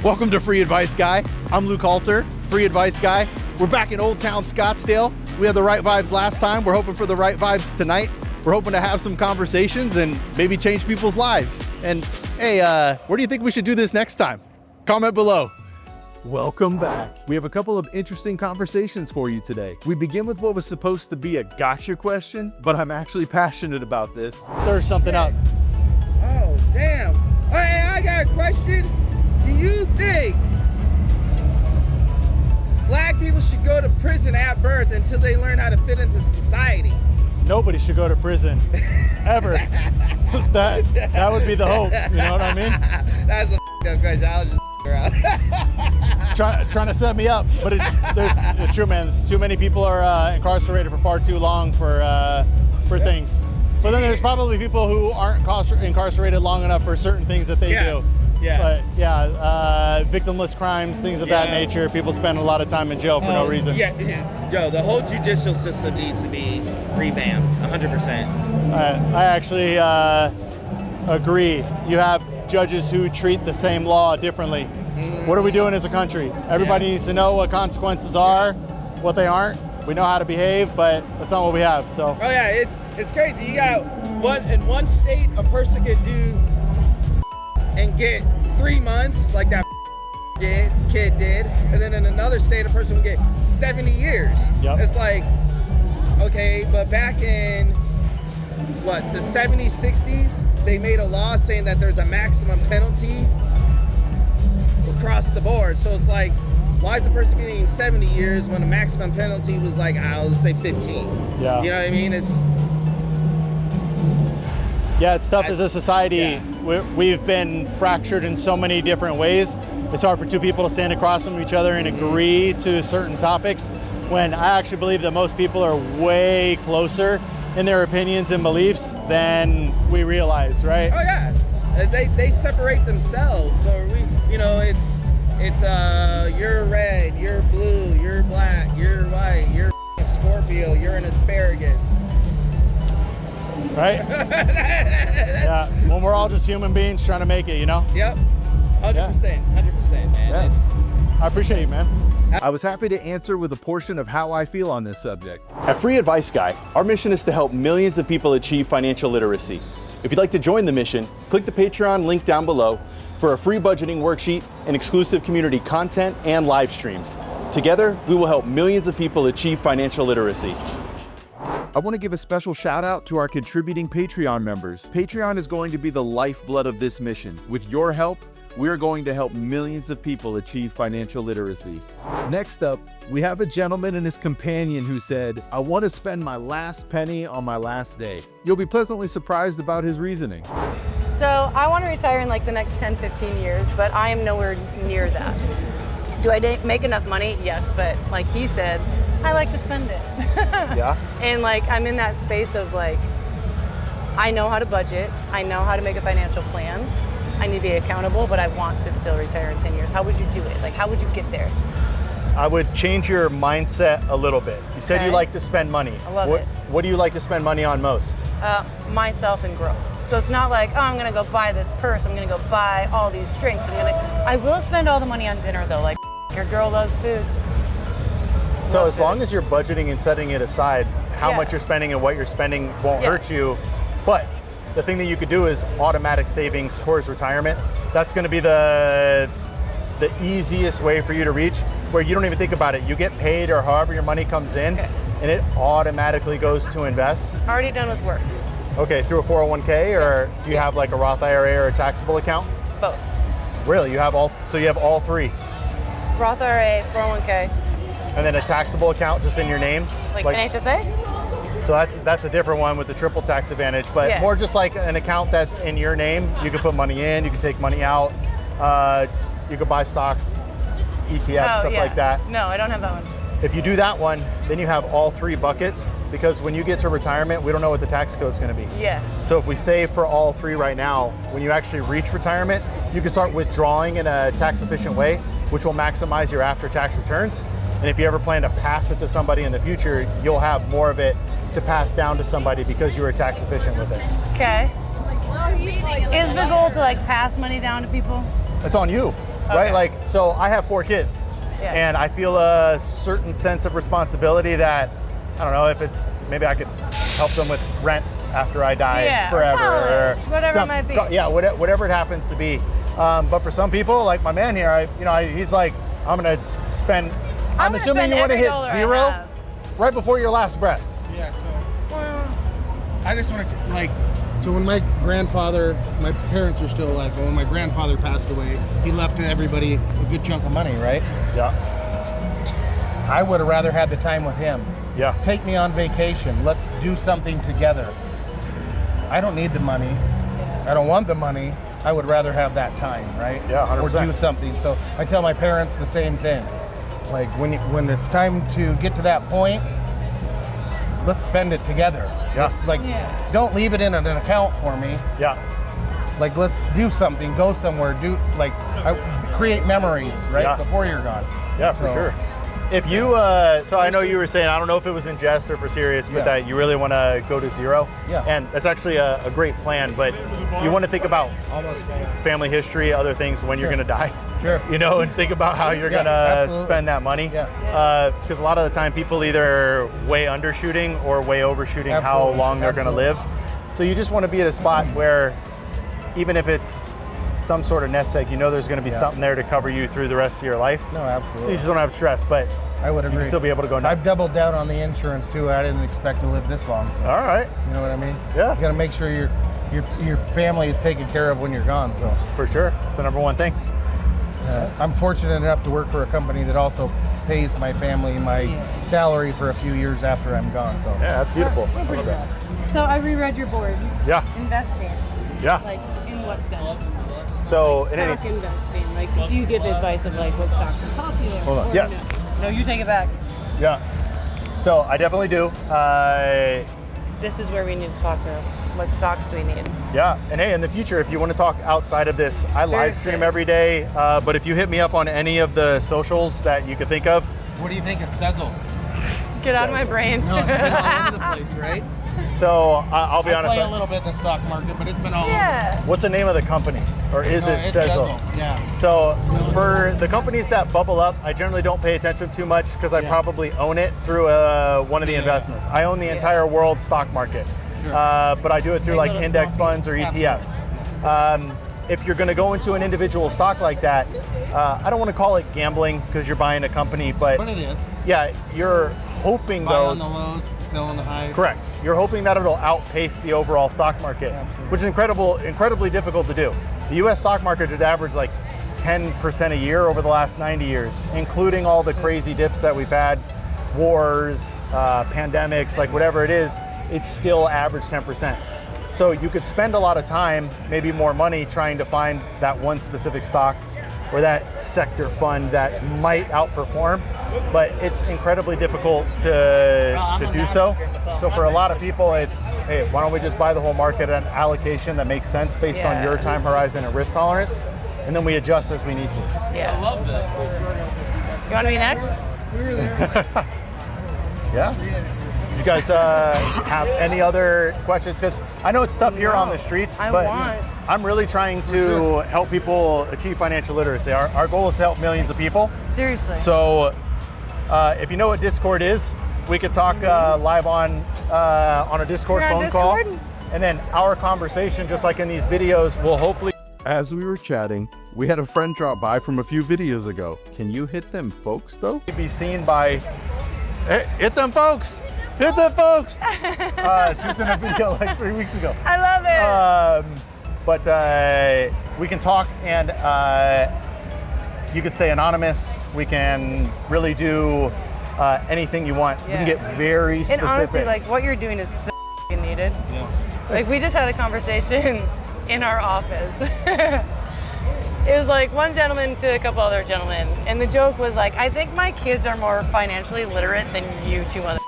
Welcome to Free Advice Guy. I'm Luke Halter, Free Advice Guy. We're back in Old Town Scottsdale. We had the right vibes last time. We're hoping for the right vibes tonight. We're hoping to have some conversations and maybe change people's lives. And hey, where do you think we should do this next time? Comment below. Welcome back. We have a couple of interesting conversations for you today. We begin with what was supposed to be a gotcha question, but I'm actually passionate about this. Stir something up. Oh, damn. Hey, I got a question. Do you think black people should go to prison at birth until they learn how to fit into society? Nobody should go to prison, ever. that would be the hope, you know what I mean? That's a up question. I was just around. Trying to set me up, but it's true, man. Too many people are incarcerated for far too long for things. But then there's probably people who aren't incarcerated long enough for certain things that they do. Yeah. But yeah, victimless crimes, things of that nature. People spend a lot of time in jail for no reason. Yeah. Yo, the whole judicial system needs to be revamped, 100%. I actually agree. You have judges who treat the same law differently. Mm-hmm. What are we doing as a country? Everybody needs to know what consequences are, what they aren't. We know how to behave, but that's not what we have. So. Oh yeah, it's crazy. You got in one state a person could do and get 3 months, like that kid did, and then in another state a person would get 70 years. Yep. It's like, okay, but back in the 70s, 60s, they made a law saying that there's a maximum penalty across the board. So it's like, why is the person getting 70 years when the maximum penalty was like, let's say 15? Yeah. You know what I mean? It's tough as a society. Yeah. We've been fractured in so many different ways. It's hard for two people to stand across from each other and agree to certain topics, when I actually believe that most people are way closer in their opinions and beliefs than we realize, right? Oh yeah, they separate themselves. Or it's you're red, you're blue, you're black, you're white, you're a Scorpio, you're an asparagus. Right? Yeah, when we're all just human beings trying to make it, you know? Yep, 100%, man. Yeah. I appreciate you, man. I was happy to answer with a portion of how I feel on this subject. At Free Advice Guy, our mission is to help millions of people achieve financial literacy. If you'd like to join the mission, click the Patreon link down below for a free budgeting worksheet and exclusive community content and live streams. Together, we will help millions of people achieve financial literacy. I want to give a special shout out to our contributing Patreon members. Patreon is going to be the lifeblood of this mission. With your help, we are going to help millions of people achieve financial literacy. Next up, we have a gentleman and his companion who said, I want to spend my last penny on my last day. You'll be pleasantly surprised about his reasoning. So I want to retire in like the next 10, 15 years, but I am nowhere near that. Do I make enough money? Yes, but like he said, I like to spend it. Yeah. And like, I'm in that space of like, I know how to budget. I know how to make a financial plan. I need to be accountable, but I want to still retire in 10 years. How would you do it? Like, how would you get there? I would change your mindset a little bit. You said you like to spend money. I love it. What do you like to spend money on most? Myself and growth. So it's not like, oh, I'm gonna go buy this purse. I'm gonna go buy all these drinks. I will spend all the money on dinner though. Like, your girl loves food. So as long as you're budgeting and setting it aside, how much you're spending and what you're spending won't hurt you. But the thing that you could do is automatic savings towards retirement. That's going to be the easiest way for you to reach, where you don't even think about it. You get paid or however your money comes in, and it automatically goes to invest. Already done with work. Okay, through a 401k, or do you have like a Roth IRA or a taxable account? Both. Really? You have all three? Roth IRA, 401k. And then a taxable account just in your name? Like an HSA? So that's a different one with the triple tax advantage, but more just like an account that's in your name. You can put money in, you can take money out, you can buy stocks, ETFs, stuff like that. No, I don't have that one. If you do that one, then you have all three buckets, because when you get to retirement, we don't know what the tax code is going to be. Yeah. So if we save for all three right now, when you actually reach retirement, you can start withdrawing in a tax efficient way, which will maximize your after-tax returns. And if you ever plan to pass it to somebody in the future, you'll have more of it to pass down to somebody because you were tax efficient with it. Okay. Is the goal to like pass money down to people? It's on you. right? Okay. Like, so I have 4 kids, Yeah. and I feel a certain sense of responsibility that, I don't know, if it's, maybe I could help them with rent after I die Yeah, or forever. college, whatever it might be. Yeah, whatever it happens to be. But for some people, like my man here, he's like, I'm gonna spend, I'm gonna assuming spend you want to every hit dollar I 0 have. right before your last breath. Yeah, so I just want to, like, so when my parents are still alive, but when my grandfather passed away, he left everybody a good chunk of money, right? Yeah. I would have rather had the time with him. Yeah. Take me on vacation. Let's do something together. I don't need the money. I don't want the money. I would rather have that time, right? Yeah, 100%. Or do something. So I tell my parents the same thing. Like when it's time to get to that point, let's spend it together. Yeah. Don't leave it in an account for me. Yeah. Like, let's do something, go somewhere, create memories, right? Yeah. Before you're gone. Yeah, for sure. If you, so I know you were saying, I don't know if it was in jest or for serious, but Yeah. that you really want to go to 0. Yeah. And that's actually a great plan, but you want to think about Almost. family history, other things when you're Sure. going to die. Sure. And think about how you're Yeah, going to absolutely. spend that money. Yeah. Because a lot of the time people either way undershooting or way overshooting how Absolutely. long they're going to live. Absolutely. So you just want to be at a spot where even if it's some sort of nest egg, there's going to be Yeah. something there to cover you through the rest of your life. No, So absolutely. you just don't have stress, but I would you agree. can still be able to go nuts. I've doubled down on the insurance too. I didn't expect to live this long. So. All right, You know what I mean? Yeah. You got to make sure your family is taken care of when you're gone. So for sure. It's the number one thing. I'm fortunate enough to work for a company that also pays my family my salary for a few years after I'm gone. So Yeah, that's beautiful. We're I pretty love that. blessed. So I reread your board. Yeah, Investing, yeah. like in what sense? So in any, Stock investing, like do you give advice of like what stocks are popular? Hold on. or Yes. No, you take it back. yeah. So I definitely do. This is where we need to talk to. What stocks do we need? Yeah, and hey, in the future, if you want to talk outside of this, I live stream Seriously. every day. But if you hit me up on any of the socials that you could think of, what do you think of Sezzle? Get out of my brain. No, it's been all over the place, right? so I'll be I honest. play a little bit in the stock market, but it's been all Yeah. What's the name of the company, or is over. it It's Sezzle? Yeah. So for the companies that bubble up, I generally don't pay attention too much because I Yeah. probably own it through one of the Yeah. investments. I own the entire world stock market, Sure. but I do it through like little index small funds or pieces. ETFs. If you're going to go into an individual stock like that, I don't want to call it gambling because you're buying a company, but But it is. yeah, you're hoping Buy though. on the lows, sell on the highs. Correct. You're hoping that it'll outpace the overall stock market, Absolutely. which is incredibly difficult to do. The U.S. stock market has averaged like 10% a year over the last 90 years, including all the crazy dips that we've had, wars, pandemics, like whatever it is, it's still averaged 10%. So you could spend a lot of time, maybe more money, trying to find that one specific stock or that sector fund that might outperform, but it's incredibly difficult to do so. So for a lot of people, it's, hey, why don't we just buy the whole market at an allocation that makes sense based on Yeah. your time horizon and risk tolerance, and then we adjust as we need to. Yeah. You want to be next? Yeah. Did you guys have any other questions? Because I know it's tough here on the streets, I but want. I'm really trying to help people achieve financial literacy. Our goal is to help millions of people. Seriously. So if you know what Discord is, we could talk live on a Discord We're on phone call. Discord? And then our conversation, just like in these videos, will hopefully As we were chatting, we had a friend drop by from a few videos ago. Can you hit them folks though? be seen by, hey, hit them folks, hit them folks. She was in a video like 3 weeks ago. I love it. But we can talk, and you could say anonymous. We can really do anything you want. We can Yeah. get very specific. And honestly, like what you're doing is so f***ing needed. Like we just had a conversation in our office. It was like one gentleman to a couple other gentlemen, and the joke was like, I think my kids are more financially literate than you two mother.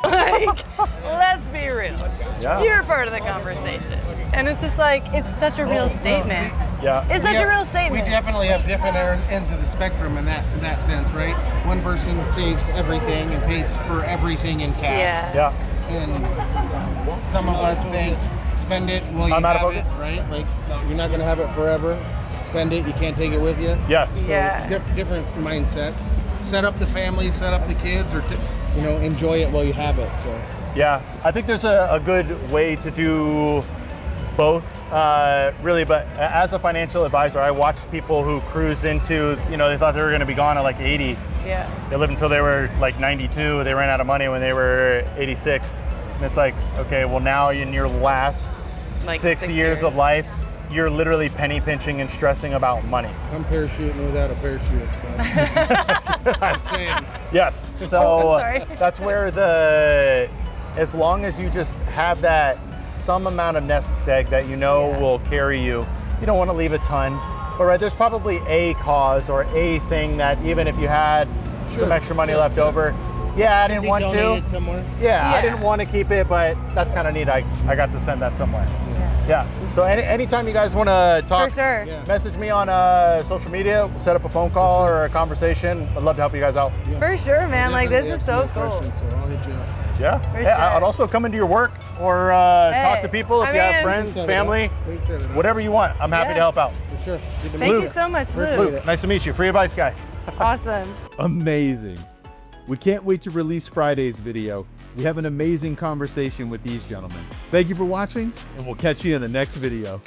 Like, let's be real. Yeah. You're part of the conversation. And it's just like, it's such a real statement. Yeah. It's such a real statement. We definitely have different ends of the spectrum in that sense, right? One person saves everything and pays for everything in cash. Yeah. Yeah. And some of us think spend it while you I'm out of have it, focus. right? Like you're not gonna have it forever. spend it, you can't take it with you. Yes. So Yeah. it's different mindsets. Set up the family, set up the kids, or enjoy it while you have it. So Yeah, I think there's a good way to do both, really. But as a financial advisor, I watched people who cruise into, they thought they were going to be gone at like 80. Yeah. They lived until they were like 92. They ran out of money when they were 86. And it's like, okay, well now in your last Like 6 years of life, you're literally penny pinching and stressing about money. I'm parachuting without a parachute. Same. Yes. So Oh, I'm sorry. that's where as long as you just have that some amount of nest egg that will carry you, you don't want to leave a ton. But right, there's probably a cause or a thing that even if you had some extra money left over, I didn't want to. Donate it somewhere. Yeah, I Yeah. didn't want to keep it, but that's kind of neat. I got to send that somewhere. Yeah. So anytime you guys want to talk, For sure. Yeah. message me on social media, set up a phone call or a conversation. I'd love to help you guys out. For sure, man. Like, this Definitely is have so some cool. questions, so I'll hit you up. Yeah. For Hey, sure. I'd also come into your work or talk Hey, to people if I you have mean- friends, Set it family, up. We can set it up. whatever you want. I'm happy Yeah. to help out. For sure. Good to Thank meet you so much, Appreciate Luke. Luke, nice to meet you. Free advice guy. Awesome. Amazing. We can't wait to release Friday's video. We have an amazing conversation with these gentlemen. Thank you for watching, and we'll catch you in the next video.